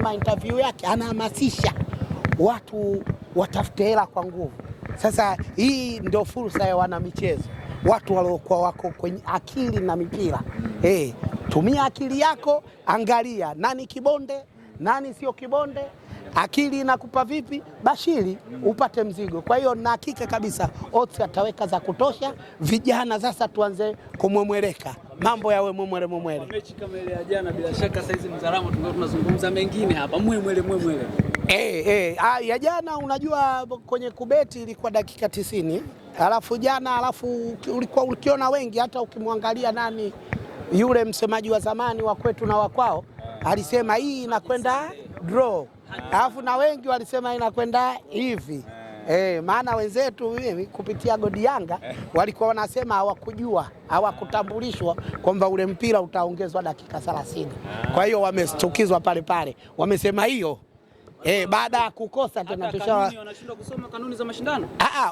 ukiona interview yake anahamasisha watu watafute hela kwa nguvu. Sasa hii ndio fursa ya wana michezo, watu waliokuwa wako kwenye akili na mipira. Tumia akili yako, angalia nani kibonde, nani sio kibonde, akili inakupa vipi, bashiri upate mzigo. Kwa hiyo na hakika kabisa odds ataweka za kutosha. Vijana sasa tuanze kumwemweleka, mambo yawe mwemwele. Mechi kama ile ya jana, bila shaka saizi Mzaramo tunazungumza mengine hapa, mwemwele. Ya jana unajua kwenye kubeti ilikuwa dakika 90. Alafu jana ulikuwa ukiona wengi, hata ukimwangalia nani yule msemaji wa zamani wa kwetu na wakwao alisema hii inakwenda draw. Alafu na wengi walisema inakwenda hivi. Maana wenzetu kupitia Godi Yanga walikuwa wanasema hawakujua, hawakutambulishwa kwamba ule mpira utaongezwa dakika 30. Kwa hiyo wamestukizwa pale. Wamesema hiyo baada ya kukosa tena wanashindwa kusoma kanuni za mashindano.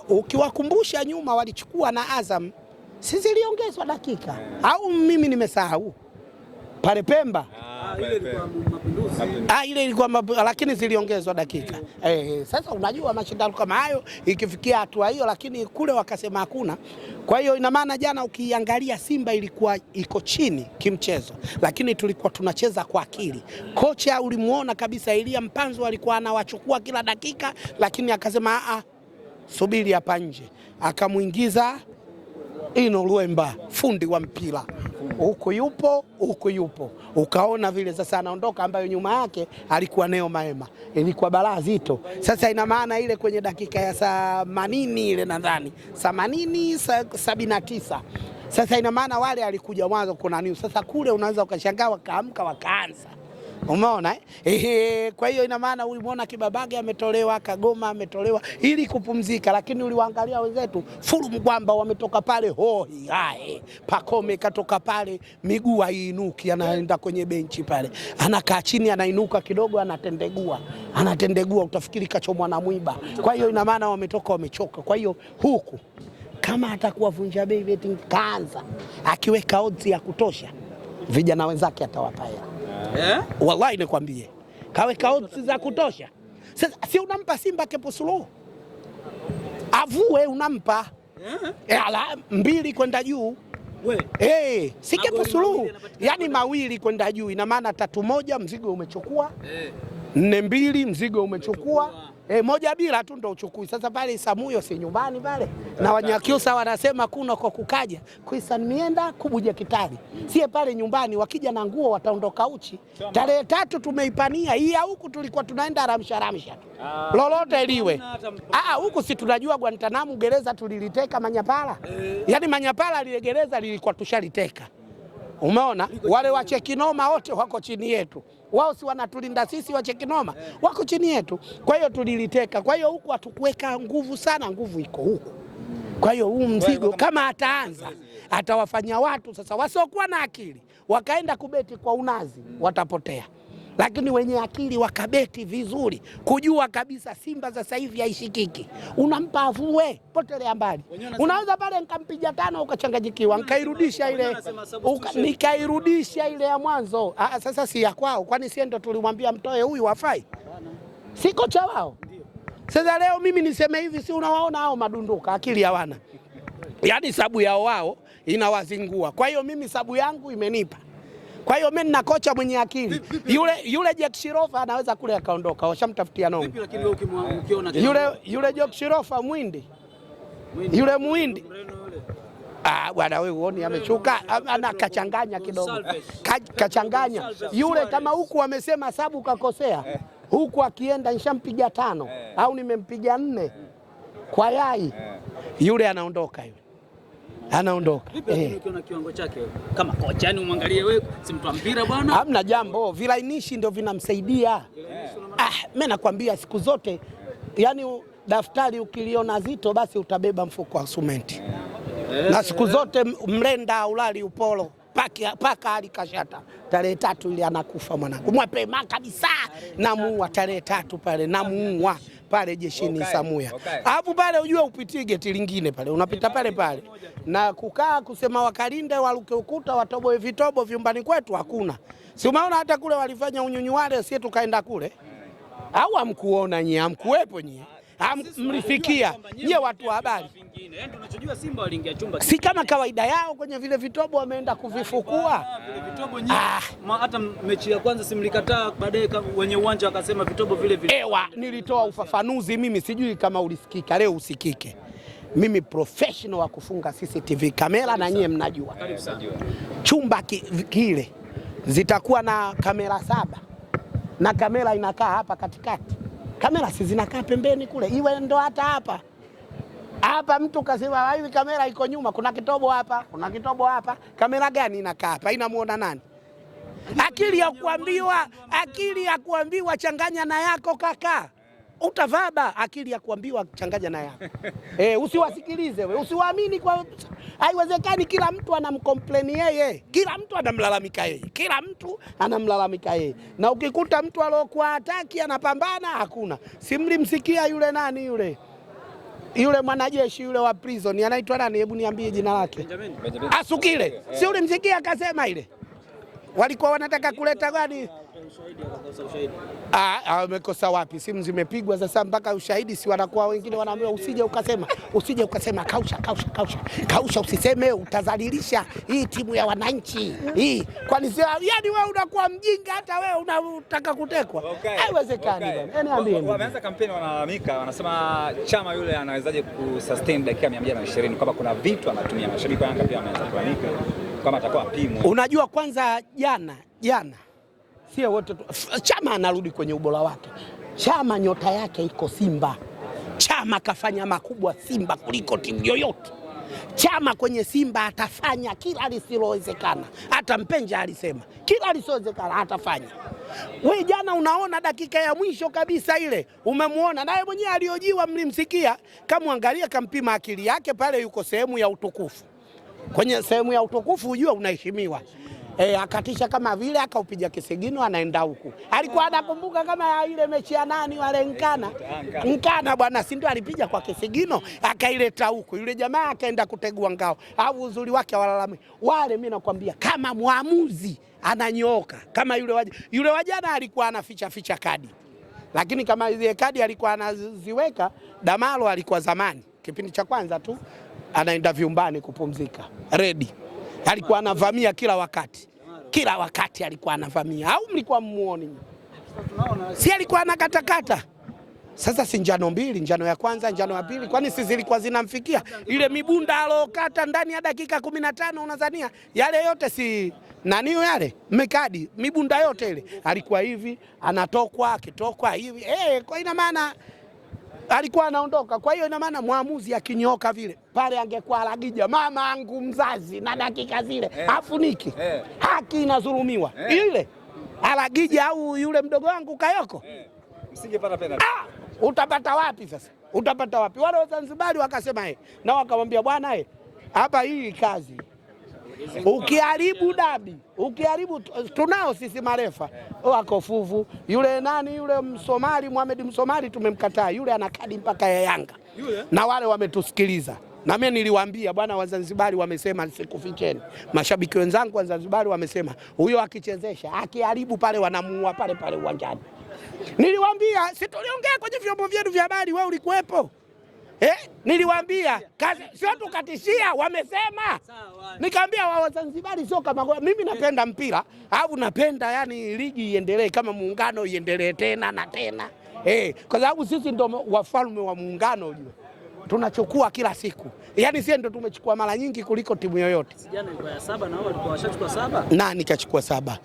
Ukiwakumbusha nyuma walichukua na Azam, si ziliongezwa dakika au mimi nimesahau? Pale Pemba ile ilikuwa mapinduzi. Ile ilikuwa lakini ziliongezwa dakika. Sasa unajua mashindano kama hayo ikifikia hatua hiyo, lakini kule wakasema hakuna. Kwa hiyo ina maana jana ukiangalia Simba ilikuwa iko chini kimchezo, lakini tulikuwa tunacheza kwa akili. Kocha ulimuona kabisa Elia Mpanzu alikuwa anawachukua kila dakika, lakini akasema subiri hapa nje, akamuingiza Ino Luemba, fundi wa mpira. Huko yupo. Ukaona vile sasa anaondoka, ambayo nyuma yake alikuwa Neo Maema. Ilikuwa balaa zito. Sasa ina maana ile kwenye dakika ya 80 ile nadhani 79. Sasa ina maana wale alikuja mwanzo kuna nini. Sasa kule unaweza ukashangaa wakaamka wakaanza. Umeona kwa hiyo ina maana ulimuona Kibabage ametolewa, Kagoma ametolewa ili kupumzika, lakini uliwaangalia wenzetu Fulu Mgwamba wametoka pale Pakome katoka pale, miguu haiinuki, anaenda kwenye benchi pale, anakaa chini, anainuka kidogo, anatendegua utafikiri kachomwa na mwiba. Kwa hiyo ina maana wametoka wamechoka. Kwa hiyo huku kama atakuwa vunja bei betting kaanza akiweka odds ya kutosha, vijana wenzake atawapa hela. Wallahi nikwambie, kaweka odds za kutosha. Sasa si unampa Simba Kepo Suluhu avue, unampa 2 kwenda juu. Si Kepo Suluhu, yani 2 kwenda juu, ina maana 3-1 mzigo umechukua, 4-2 mzigo umechukua, 1-0 tu ndo uchukui. Sasa pale Samuyo si nyumbani pale, na Wanyakyusa wanasema kuna kwa kukaja kuisa mienda kubuja kitali, sie pale nyumbani, wakija na nguo wataondoka uchi. Tarehe 3 tumeipania hii, huku tulikuwa tunaenda ramsha lolote liwe. Huku si tunajua Guantanamo gereza tuliliteka Manyapala. Yani Manyapala lile gereza lilikuwa tushaliteka. Umeona wale wa Chekinoma wote wako chini yetu. Wao si wanatulinda sisi, wa Chekinoma wako chini yetu. Kwa hiyo tuliliteka. Kwa hiyo huku hatukuweka nguvu sana, nguvu iko huku. Kwa hiyo huu mzigo kama ataanza atawafanya watu sasa wasiokuwa na akili wakaenda kubeti kwa unazi, watapotea. Lakini wenye akili wakabeti vizuri, kujua kabisa Simba sasa hivi haishikiki, unampa avue, potelea mbali. Unaweza pale nikampiga 5 ukachanganyikiwa, nikairudisha ile ya mwanzo. Sasa si ya kwao, kwani si ndo tulimwambia mtoe huyu wafai? Si kocha wao. Sasa leo mimi niseme hivi, si unawaona hao madunduka, akili hawana. Yaani sabu yao wao inawazingua. Kwa hiyo mimi sabu yangu imenipa. Kwa hiyo mimi na kocha mwenye akili. Yule Jack Shirofa anaweza kule akaondoka, washamtafutia nongo. Vipi lakini wewe ukiona yule Jack Shirofa Muhindi. Yule Muhindi. Bwana wewe uone ameshuka, anakachanganya kidogo. Kachanganya. Yule kama huku wamesema sabu kakosea. Huku akienda nishampiga 5 au nimempiga 4 kwa yai. Yule anaondoka yule. Anaondoka. Ukiona kiwango chake kama kocha, yani umwangalie wewe, si mtu wa mpira bwana. Hamna jambo, vilainishi ndio vinamsaidia. Mimi nakwambia siku zote, yani daftari ukiliona zito basi utabeba mfuko wa simenti. Na siku zote mlenda ulali upolo, paka alikashata. Tarehe 3 ile anakufa mwanangu. Mapema kabisa namuua tarehe 3 pale, namuua pale jeshini Samuya. Alafu pale ujue upitie geti lingine pale, unapita pale na kukaa kusema wakalinde waluke ukuta watoboe vitobo vyumbani kwetu hakuna. Si umeona hata kule walifanya unyunyu wale, sisi tukaenda kule. Au hamkuona nyie, hamkuepo nyie? Mlifikia nyie watu wa habari? Yaani tunachojua Simba waliingia chumba si kama kawaida yao kwenye vile vitobo wameenda kuvifukua vile vitobo nyingi. Hata mechi ya kwanza simlikataa, baadaye wenye uwanja wakasema vitobo vile. Ewa, nilitoa ufafanuzi mimi, sijui kama ulisikika, leo usikike. Mimi professional wa kufunga CCTV kamera na nyie mnajua. Chumba kile zitakuwa na kamera 7 na kamera inakaa hapa katikati. Kamera si zinakaa pembeni kule, iwe ndo hata hapa. Hapa mtu kasema hivi kamera iko nyuma, kuna kitobo hapa, kuna kitobo hapa. Kamera gani inakaa hapa? Inamuona nani? Akili ya kuambiwa changanya na yako kaka. Utavaba akili ya kuambiwa changanya na yako. Usiwasikilize wewe, usiwaamini kwa haiwezekani. Kila mtu anamcomplain yeye, kila mtu anamlalamika yeye, kila mtu anamlalamika yeye. Na ukikuta mtu aliyokuwa hataki anapambana, hakuna. Simlimsikia yule nani yule mwanajeshi yule wa prison anaitwa nani? Hebu niambie jina lake. Asukile. Si ulimsikia akasema ile walikuwa wanataka kuleta gani? Wamekosa wapi? Simu zimepigwa sasa mpaka ushahidi si wanakuwa wengine wanaambiwa usije ukasema kausha usiseme utazalilisha hii timu ya wananchi hii. Kwani yani wewe unakuwa mjinga hata wewe unataka kutekwa? Haiwezekani bwana. Niambie. Wameanza kampeni wanalalamika, wanasema Chama yule anawezaje kusustain dakika 120 kama kuna vitu anatumia. Mashabiki wa Yanga pia wameanza kulalamika kama atakuwa apimwe. Unajua kwanza jana sio wote Chama anarudi kwenye ubora wake. Chama nyota yake iko Simba. Chama kafanya makubwa Simba kuliko timu yoyote. Chama kwenye Simba atafanya kila lisilowezekana. Hata Mpenja alisema kila lisilowezekana atafanya. Wewe jana unaona dakika ya mwisho kabisa ile umemuona naye mwenyewe aliojiwa, mlimsikia, kama angalia kampima akili yake pale, yuko sehemu ya utukufu. Kwenye sehemu ya utukufu ujue unaheshimiwa. Akatisha kama vile akaupiga kisigino anaenda huku. Alikuwa anakumbuka kama ile mechi ya nani wale Nkana bwana, si ndio alipiga kwa kisigino akaileta huku. Yule jamaa akaenda kutegua ngao. Au uzuri wake wale mimi nakwambia kama muamuzi ananyooka. Kama yule wajana alikuwa anaficha kadi. Lakini kama ile kadi alikuwa anaziweka, Damalo alikuwa zamani kipindi cha kwanza tu anaenda vyumbani kupumzika. Ready. Alikuwa anavamia kila wakati alikuwa anavamia. Au mlikuwa mmuoni? Si alikuwa anakatakata. Sasa si njano mbili, njano ya kwanza, njano ya pili, kwani si zilikuwa zinamfikia? Ile mibunda alokata ndani ya dakika 15 unadhania yale yote si nani yale? Mekadi, mibunda yote ile. Alikuwa hivi, akitokwa hivi. Kwa ina maana alikuwa anaondoka. Kwa hiyo ina maana muamuzi akinyoka vile pale angekuwa Alagija mama angu mzazi na dakika zile afuniki. Haki inadhulumiwa. Ile Alagija au yule mdogo wangu Kayoko msingepata penalty. Utapata wapi sasa? Utapata wapi? Wale wa Zanzibar wakasema na wakamwambia bwana hapa hii kazi. Ukiharibu dabi, ukiharibu tunao sisi marefa. Wako fuvu. Yule nani yule Msomali Mohamed Msomali tumemkataa. Yule ana kadi mpaka ya Yanga. Na wale wametusikiliza. Na mimi niliwaambia bwana, Wazanzibari wamesema sikuficheni. Mashabiki wenzangu wa Zanzibari wamesema huyo akichezesha, akiharibu pale wanamuua pale uwanjani. Niliwaambia, si tuliongea kwenye vyombo vyetu vya habari, wewe ulikuwepo. Niliwaambia, sio tukatishia, wamesema. Nikamwambia Wazanzibari sio kama mimi napenda mpira, au napenda yani ligi iendelee kama muungano iendelee tena na tena. Kwa sababu sisi ndio wafalme wa muungano ujue. Tunachukua kila siku. Yaani sisi ndio tumechukua mara nyingi kuliko timu yoyote. Jana ilikuwa ya 7 na wao walikuwa washachukua 7. Nani kachukua 7?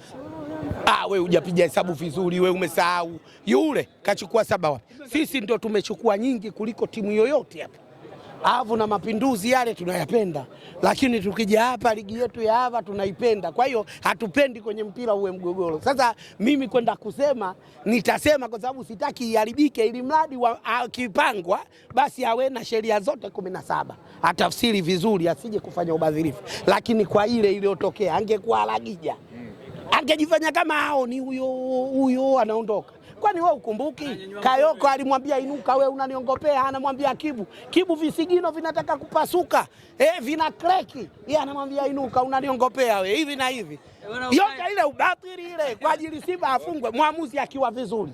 Wewe hujapiga hesabu vizuri, wewe umesahau. Yule kachukua 7 wapi? Sisi ndio tumechukua nyingi kuliko timu yoyote hapa. Avu na Mapinduzi yale tunayapenda. Lakini tukija hapa ligi yetu ya hapa tunaipenda. Kwa hiyo hatupendi kwenye mpira uwe mgogoro. Sasa mimi kwenda kusema nitasema kwa sababu sitaki iharibike, ili mradi akipangwa basi awe na sheria zote 17. Atafsiri vizuri asije kufanya ubadhirifu. Lakini kwa ile iliyotokea angekuwa Alagija. Angejifanya kama hao ni huyo anaondoka. Kwani wewe ukumbuki? Kayoko alimwambia inuka, wewe unaniongopea. Anamwambia Kibu visigino vinataka kupasuka, vina kreki. Yeye anamwambia inuka, unaniongopea wewe hivi na hivi. Yote ile ubatili ile kwa ajili Simba afungwe, mwamuzi akiwa vizuri.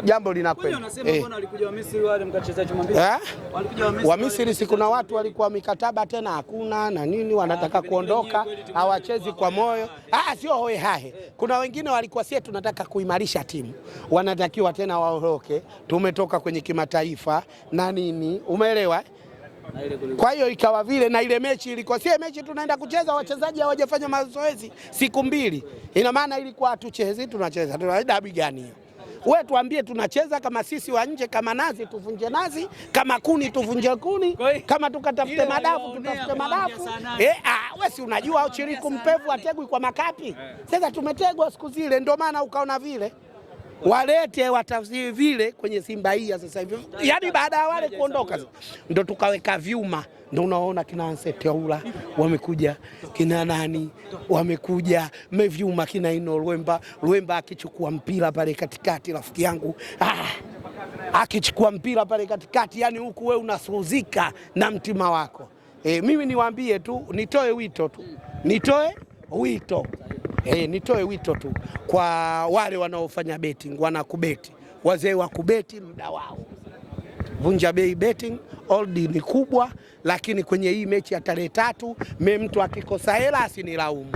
Jambo linakwenda. Wanasema mbona walikuja wa Misri wale mkachezaji mwambie? Wa Misri si kuna watu walikuwa mikataba tena hakuna na nini, wanataka kuondoka, hawachezi kwa moyo. Sio hoe hahe. Kuna wengine walikuwa sie tunataka kuimarisha timu, wanatakiwa tena waondoke, tumetoka kwenye kimataifa na nini, umeelewa? Kwa hiyo ikawa vile, na ile mechi ilikuwa si mechi tunaenda kucheza, wachezaji hawajafanya mazoezi siku 2. Ina maana ilikuwa hatuchezi, tunacheza. Tuna dabi gani hiyo? Wewe tuambie, tunacheza kama sisi wa nje, kama nazi tuvunje nazi, kama kuni tuvunje kuni, kama tukatafute madafu tutafute madafu. Wewe si unajua au chiriku mpevu ategwi kwa makapi? Sasa tumetegwa siku zile, ndio maana ukaona vile. Walete watafsiri vile kwenye Simba hii sasa hivi. Yaani baada ya wale kuondoka ndio tukaweka vyuma, ndio unaona kina Anseteula wamekuja, kina nani wamekuja, mevyuma kina ino Luemba akichukua mpira pale katikati, rafiki yangu akichukua mpira pale katikati, yani huku wewe unasuzika na mtima wako. Mimi niwaambie tu, nitoe wito tu kwa wale wanaofanya betting, wanakubeti, wazee wa kubeti muda wao. Vunja bei betting, old ni kubwa, lakini kwenye hii mechi ya tarehe 3 mtu akikosa hela asinilaumu.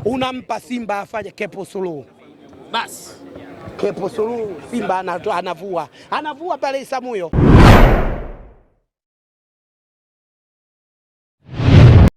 Unampa Simba afanye kepo suluhu. Basi kepo suluhu, Simba anavua pale Isamuyo.